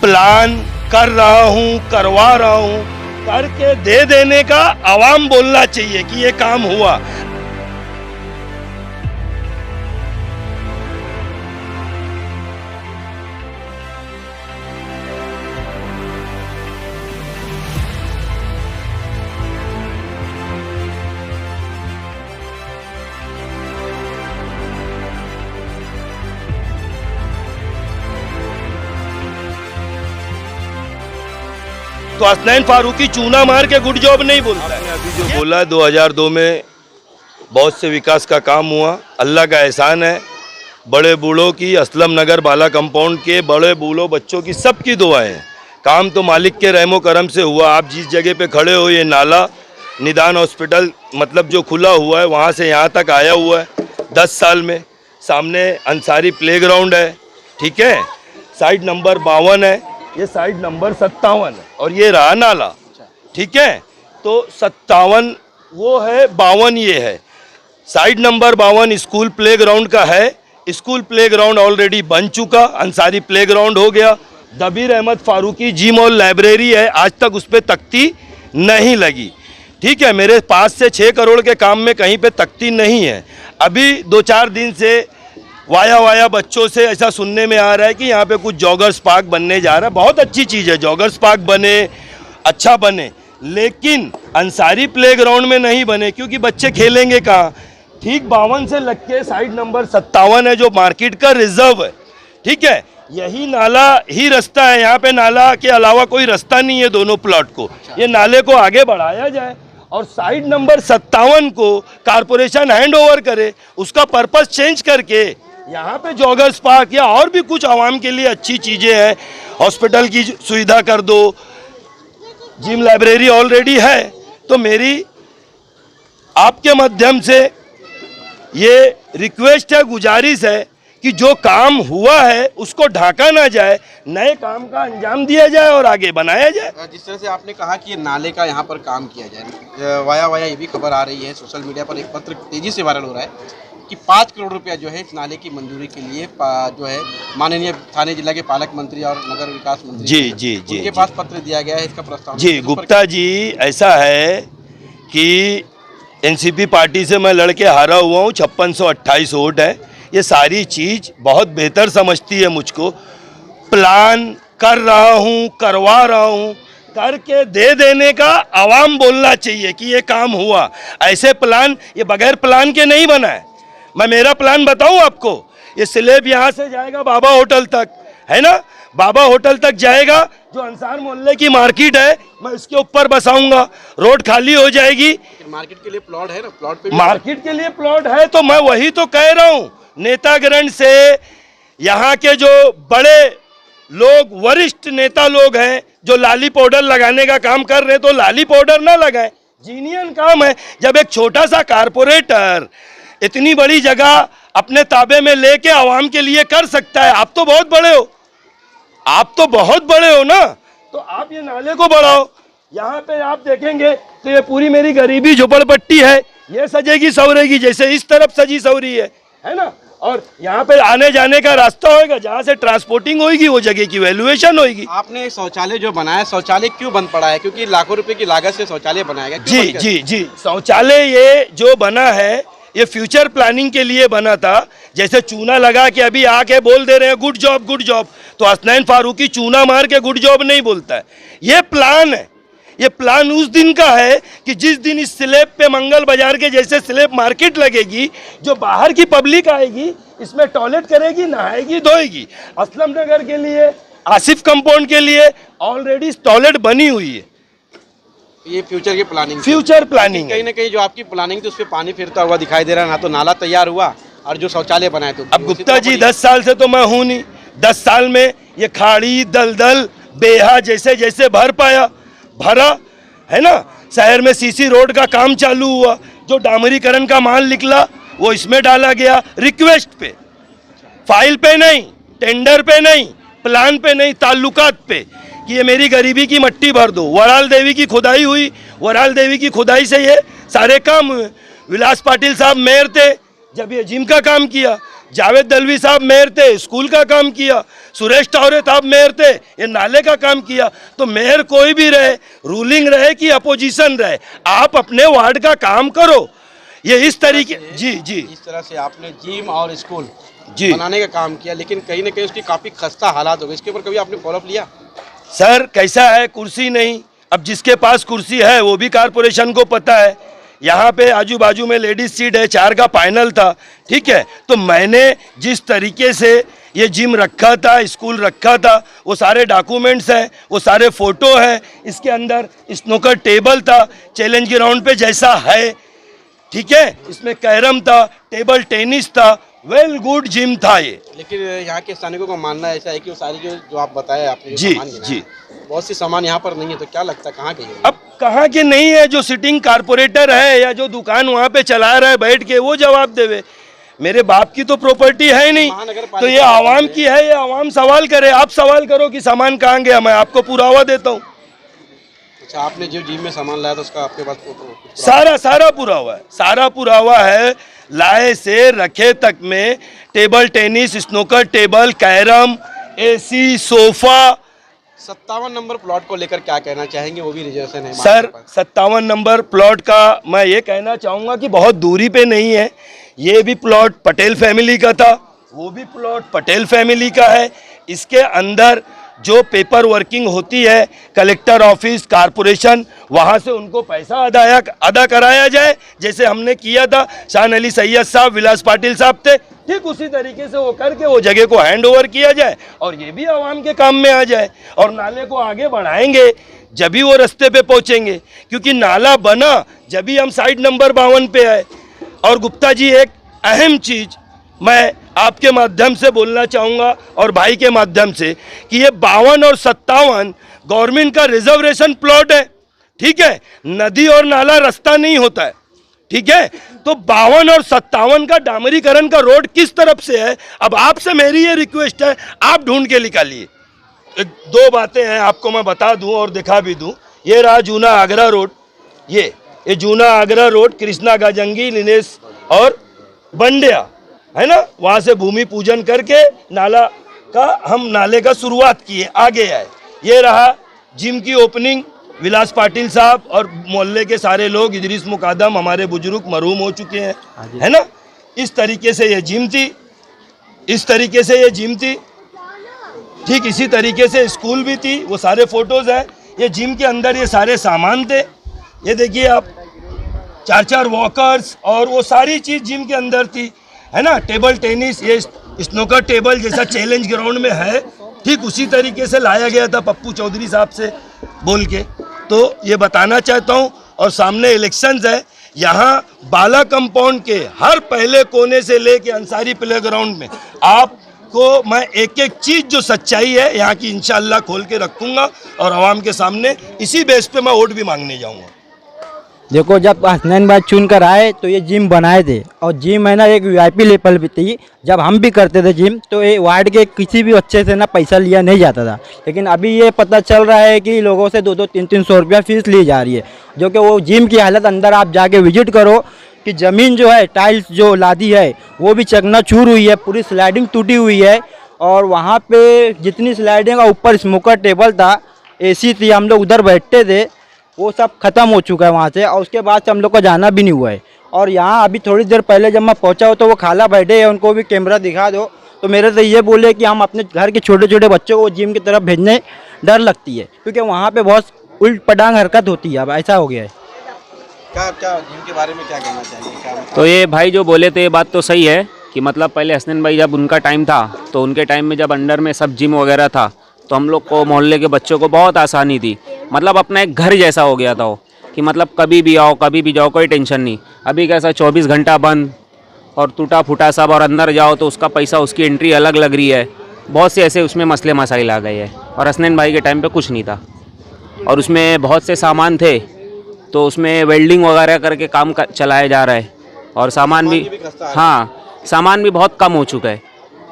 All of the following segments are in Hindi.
प्लान कर रहा हूँ, करवा रहा हूँ, करके दे देने का आवाम बोलना चाहिए कि ये काम हुआ। तो हसनैन फारूकी चूना मार के गुड जॉब नहीं बोलता है। अभी जो बोला 2002 में बहुत से विकास का काम हुआ, अल्लाह का एहसान है। बड़े बूढ़ों की, असलम नगर बाला कंपाउंड के बड़े बूढ़ों बच्चों की सबकी दुआएं हैं। काम तो मालिक के रहमो करम से हुआ। आप जिस जगह पे खड़े हो, ये नाला निदान हॉस्पिटल मतलब जो खुला हुआ है वहाँ से यहाँ तक आया हुआ है 10 साल में। सामने अंसारी प्लेग्राउंड है, ठीक है, साइड नंबर 52 है, ये साइड नंबर 57 है और ये रहा नाला, ठीक है। तो 57 वो है, 52 ये है। साइड नंबर 52 स्कूल प्लेग्राउंड का है। स्कूल प्लेग्राउंड ऑलरेडी बन चुका, अंसारी प्लेग्राउंड हो गया। दबीर अहमद फारूकी जिम और लाइब्रेरी है, आज तक उस पर तख्ती नहीं लगी, ठीक है। मेरे 5 से 6 करोड़ के काम में कहीं पे तख्ती नहीं है। अभी 2-4 दिन से वाया बच्चों से ऐसा सुनने में आ रहा है कि यहाँ पे कुछ जॉगर्स पार्क बनने जा रहा है। बहुत अच्छी चीज़ है, जॉगर्स पार्क बने, अच्छा बने, लेकिन अंसारी प्लेग्राउंड में नहीं बने, क्योंकि बच्चे खेलेंगे कहाँ। ठीक 52 से लग के साइड नंबर 57 है जो मार्केट का रिजर्व है, ठीक है। यही नाला ही रास्ता है, यहाँ पे नाला के अलावा कोई रास्ता नहीं है दोनों प्लॉट को। ये नाले को आगे बढ़ाया जाए और साइड नंबर 57 को कारपोरेशन हैंड ओवर करे, उसका पर्पस चेंज करके यहाँ पे जॉगर्स पार्क या और भी कुछ आवाम के लिए अच्छी चीज़ें हैं, हॉस्पिटल की सुविधा कर दो, जिम लाइब्रेरी ऑलरेडी है। तो मेरी आपके माध्यम से ये रिक्वेस्ट है, गुजारिश है कि जो काम हुआ है उसको ढाका ना जाए, नए काम का अंजाम दिया जाए और आगे बनाया जाए। जिस तरह से आपने कहा कि ये नाले का यहाँ पर काम किया जाए, वाया ये भी खबर आ रही है सोशल मीडिया पर, एक पत्र तेजी से वायरल हो रहा है कि 5 करोड़ रुपया जो है इस नाले की मंजूरी के लिए जो है माननीय थाने जिला के पालक मंत्री और नगर विकास मंत्री जी उनके पास पत्र दिया गया है, इसका प्रस्ताव। जी गुप्ता जी, ऐसा है कि एनसीपी पार्टी से मैं लड़के हारा हुआ हूँ, 5628 वोट है। ये सारी चीज़ बहुत बेहतर समझती है मुझको। प्लान कर रहा हूँ, करवा रहा हूँ, करके दे देने का आवाम बोलना चाहिए कि ये काम हुआ। ऐसे प्लान ये बगैर प्लान के नहीं बना है। मैं मेरा प्लान बताऊं आपको, ये स्लेब यहाँ से जाएगा बाबा होटल तक, है ना, बाबा होटल तक जाएगा, जो अंसार मोहल्ले की मार्केट है मैं उसके ऊपर बसाऊंगा, रोड खाली हो जाएगी। मार्केट के लिए प्लॉट है ना, प्लॉट पे मार्केट के लिए प्लॉट है, तो मैं वही तो कह रहा हूँ। नेतागण से यहाँ के जो बड़े लोग, वरिष्ठ नेता लोग हैं जो लाली पाउडर लगाने का काम कर रहे हैं, तो लाली पाउडर ना लगाएं, जीनियन काम है। जब एक छोटा सा कारपोरेटर इतनी बड़ी जगह अपने ताबे में लेके आवाम के लिए कर सकता है, आप तो बहुत बड़े हो, आप तो बहुत बड़े हो ना, तो आप ये नाले को बढ़ाओ। यहाँ पे आप देखेंगे तो ये पूरी मेरी गरीबी झोपड़पट्टी है, ये सजेगी सवरेगी जैसे इस तरफ सजी सवरी है ना। और यहाँ पे आने जाने का रास्ता होगा, जहाँ से ट्रांसपोर्टिंग होगी वो जगह की वैल्यूएशन होगी। आपने शौचालय जो बनाया, शौचालय क्यों बंद पड़ा है? क्योंकि लाखों रुपए की लागत से शौचालय बनाया गया। जी, शौचालय ये जो बना है ये फ्यूचर प्लानिंग के लिए बना था। जैसे चूना लगा के अभी आके बोल दे रहे हैं गुड जॉब गुड जॉब, तो हसनैन फारूकी चूना मार के गुड जॉब नहीं बोलता है। ये प्लान है, ये प्लान उस दिन का है कि जिस दिन इस स्लैब पे मंगल बाजार के जैसे स्लैब मार्केट लगेगी, जो बाहर की पब्लिक आएगी इसमें टॉयलेट करेगी, नहाएगी, धोएगी। असलम नगर के लिए, आसिफ कंपाउंड के लिए ऑलरेडी टॉयलेट बनी हुई है। ये फ्यूचर की प्लानिंग, फ्यूचर प्लानिंग कहीं ना कहीं जो आपकी प्लानिंग थी उस पर पानी फिरता हुआ दिखाई दे रहा है। ना तो नाला तैयार हुआ और जो शौचालय बनाए तो अब गुप्ता जी 10 साल से तो मैं हूँ नहीं, 10 साल में ये खाड़ी दलदल बेहा जैसे जैसे भरा है ना। शहर में सीसी रोड का काम चालू हुआ, जो डामरीकरण का माल निकला वो इसमें डाला गया, रिक्वेस्ट पे, फाइल पे नहीं, टेंडर पे नहीं, प्लान पे नहीं, ताल्लुकात पे, कि ये मेरी गरीबी की मट्टी भर दो। वराल देवी की खुदाई हुई, वराल देवी की खुदाई से ये सारे काम हुए। विलास पाटिल साहब मेयर थे जब ये जिम का काम किया, जावेद दलवी साहब मेयर थे, स्कूल का काम किया। सुरेश टावरे साहब मेयर थे, ये नाले का काम किया। तो मेयर कोई भी रहे, रूलिंग रहे कि अपोजिशन रहे, आप अपने वार्ड का काम करो। ये इस तरीके जी इस तरह से आपने जिम और स्कूल जी बनाने का काम किया, लेकिन कहीं ना कहीं उसकी काफ़ी खस्ता हालात हो गए। इसके ऊपर कभी आपने फॉलोअप लिया? सर कैसा है, कुर्सी नहीं, अब जिसके पास कुर्सी है वो भी कारपोरेशन को पता है। यहाँ पे आजू बाजू में लेडीज सीट है, 4 का फाइनल था, ठीक है। तो मैंने जिस तरीके से ये जिम रखा था, स्कूल रखा था, वो सारे डॉक्यूमेंट्स हैं, वो सारे फोटो हैं। इसके अंदर स्नूकर टेबल था, चैलेंज ग्राउंड पे जैसा है, ठीक है। इसमें कैरम था, टेबल टेनिस था, वेल गुड जिम था ये। लेकिन यहाँ के स्थानिकों का मानना ऐसा है कि वो सारी जो आप बताए आपने जो जी सामान गिनाए, जी बहुत सी सामान यहाँ पर नहीं है। तो क्या लगता है कहाँ गई है? अब कहाँ के नहीं है, जो सिटिंग कारपोरेटर है या जो दुकान वहाँ पे चला रहा है बैठ के, वो जवाब देवे। मेरे बाप की तो प्रॉपर्टी है नहीं, तो ये आवाम की है, ये आवाम सवाल करे। आप सवाल करो कि सामान कहाँ गया, मैं आपको पुरावा देता हूँ। अच्छा, आपने जो जिम में सामान लाया था उसका आपके पास सारा पुरावा है, सारा पुरावा है। लाए से रखे तक में table tennis, snooker table, carrom, AC, sofa. 57 number plot को लेकर क्या कहना चाहेंगे? वो भी रिजर्वेशन है सर 57 नंबर प्लॉट का मैं ये कहना चाहूँगा कि बहुत दूरी पे नहीं है। ये भी प्लॉट पटेल फैमिली का था, वो भी प्लॉट पटेल फैमिली का है। इसके अंदर जो पेपर वर्किंग होती है, कलेक्टर ऑफिस, कारपोरेशन, वहाँ से उनको पैसा अदा कराया जाए, जैसे हमने किया था। शान अली सैयद साहब, विलास पाटिल साहब थे, ठीक उसी तरीके से वो करके वो जगह को हैंड ओवर किया जाए और ये भी आवाम के काम में आ जाए। और नाले को आगे बढ़ाएंगे जब भी वो रास्ते पे पहुँचेंगे, क्योंकि नाला बना जब भी हम साइड नंबर 52 पे आए। और गुप्ता जी, एक अहम चीज़ मैं आपके माध्यम से बोलना चाहूँगा और भाई के माध्यम से कि ये 52 और 57 गवर्नमेंट का रिजर्वेशन प्लॉट है, ठीक है। नदी और नाला रास्ता नहीं होता है, ठीक है। तो 52 और 57 का डामरीकरण का रोड किस तरफ से है, अब आपसे मेरी ये रिक्वेस्ट है, आप ढूंढ के निकालिए। 2 बातें हैं आपको मैं बता दूं और दिखा भी दूं। ये रहा जूना आगरा रोड, ये जूना आगरा रोड, कृष्णा गाजंगी, लिनेश और बंडिया है ना, वहाँ से भूमि पूजन करके हम नाले का शुरुआत किए, आगे आए। ये रहा जिम की ओपनिंग, विलास पाटिल साहब और मोहल्ले के सारे लोग, इदरीस मुकादम, हमारे बुजुर्ग मरहूम हो चुके हैं, है ना। इस तरीके से ये जिम थी, इस तरीके से ये जिम थी, ठीक इसी तरीके से स्कूल भी थी, वो सारे फोटोज हैं। ये जिम के अंदर ये सारे सामान थे, ये देखिए आप, 4 वॉकर्स और वो सारी चीज़ जिम के अंदर थी, है ना। टेबल टेनिस, ये स्नूकर टेबल जैसा चैलेंज ग्राउंड में है, ठीक उसी तरीके से लाया गया था पप्पू चौधरी साहब से बोल के। तो ये बताना चाहता हूँ। और सामने इलेक्शंस है, यहाँ बाला कंपाउंड के हर पहले कोने से लेके अंसारी प्ले ग्राउंड में आपको मैं एक एक चीज़ जो सच्चाई है यहाँ की इंशाल्लाह खोल के रखूँगा और आवाम के सामने इसी बेस पे मैं वोट भी मांगने जाऊँगा। देखो, जब हसनैन भाई चुन कर आए तो ये जिम बनाए थे, और जिम है ना एक वीआईपी लेवल पे थी। जब हम भी करते थे जिम तो ये वार्ड के किसी भी बच्चे से ना पैसा लिया नहीं जाता था। लेकिन अभी ये पता चल रहा है कि लोगों से 2-2, 300 रुपया फीस ली जा रही है, जो कि वो जिम की हालत अंदर आप जाके विजिट करो कि ज़मीन जो है, टाइल्स जो लादी है वो भी चकनाचूर हुई है, पूरी स्लाइडिंग टूटी हुई है। और वहाँ पे जितनी स्लाइडिंग का ऊपर स्मोकर टेबल था, AC थी, हम लोग उधर बैठते थे, वो सब ख़त्म हो चुका है वहाँ से। और उसके बाद से हम लोग को जाना भी नहीं हुआ है। और यहाँ अभी थोड़ी देर पहले जब मैं पहुँचा हो तो वो खाला बैठे हैं, उनको भी कैमरा दिखा दो, तो मेरे से ये बोले कि हम अपने घर के छोटे छोटे बच्चों को जिम की तरफ भेजने डर लगती है, क्योंकि वहाँ पे बहुत उल्ट पटांग हरकत होती है। अब ऐसा हो गया है। क्या जिम के बारे में क्या कहना चाहेंगे? क्या तो ये भाई जो बोले थे ये बात तो सही है कि मतलब पहले हसनैन भाई जब उनका टाइम था तो उनके टाइम में जब अंडर में सब जिम वगैरह था तो हम लोग को, मोहल्ले के बच्चों को बहुत आसानी थी। मतलब अपना एक घर जैसा हो गया था वो, कि मतलब कभी भी आओ कभी भी जाओ, कोई टेंशन नहीं। अभी कैसा 24 घंटा बंद और टूटा फूटा सब, और अंदर जाओ तो उसका पैसा, उसकी एंट्री अलग लग रही है। बहुत से ऐसे उसमें मसले मसाइल आ गए हैं। और हसनैन भाई के टाइम पे कुछ नहीं था, और उसमें बहुत से सामान थे, तो उसमें वेल्डिंग वगैरह करके काम चलाया जा रहा है। और सामान भी हाँ, सामान भी बहुत कम हो चुका है।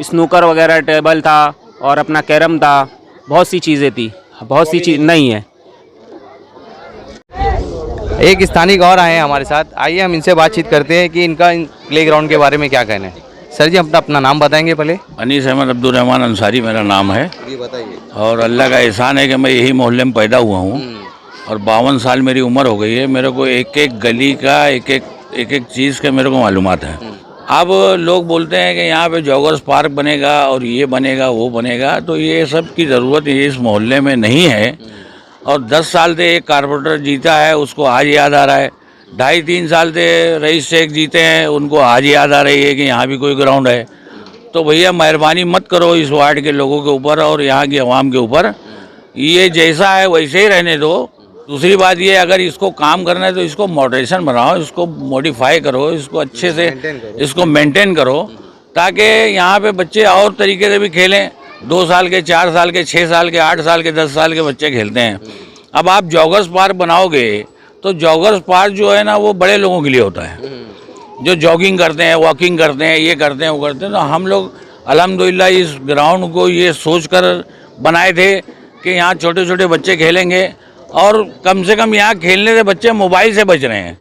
स्नूकर वगैरह टेबल था और अपना कैरम था, बहुत सी चीज़ें थी, बहुत सी चीज़ नहीं है। एक स्थानिक और आए हैं हमारे साथ, आइए हम इनसे बातचीत करते हैं कि इनका प्लेग्राउंड के बारे में क्या कहना है। सर जी अपना नाम बताएंगे पहले। अनीस अहमद अब्दुल रहमान अंसारी मेरा नाम है जी बताइए। और अल्लाह का एहसान है कि मैं यही मोहल्ले में पैदा हुआ हूँ और 52 साल मेरी उम्र हो गई है। मेरे को एक एक गली का एक एक चीज़ के मेरे को मालूमात है। अब लोग बोलते हैं कि यहाँ पे जॉगर्स पार्क बनेगा और ये बनेगा वो बनेगा, तो ये सब की ज़रूरत इस मोहल्ले में नहीं है। और 10 साल से एक कारपोरेटर जीता है, उसको आज याद आ रहा है। 2.5-3 साल से रईस शेख जीते हैं, उनको आज याद आ रही है कि यहाँ भी कोई ग्राउंड है। तो भैया मेहरबानी मत करो इस वार्ड के लोगों के ऊपर और यहाँ की आवाम के ऊपर, ये जैसा है वैसे ही रहने दो। दूसरी बात ये, अगर इसको काम करना है तो इसको मॉडरेशन बनाओ, इसको मॉडिफाई करो, इसको अच्छे से इसको मेंटेन करो, ताकि यहाँ पे बच्चे और तरीके से भी खेलें। 2 साल के, 4 साल के, 6 साल के, 8 साल के, 10 साल के बच्चे खेलते हैं। अब आप जॉगर्स पार्क बनाओगे तो जॉगर्स पार्क जो है ना वो बड़े लोगों के लिए होता है, जो जॉगिंग करते हैं, वॉकिंग करते हैं, ये करते हैं, वो करते हैं। तो हम लोग अल्हम्दुलिल्लाह इस ग्राउंड को ये सोचकर बनाए थे कि यहाँ छोटे छोटे बच्चे खेलेंगे और कम से कम यहाँ खेलने से बच्चे मोबाइल से बच रहे हैं।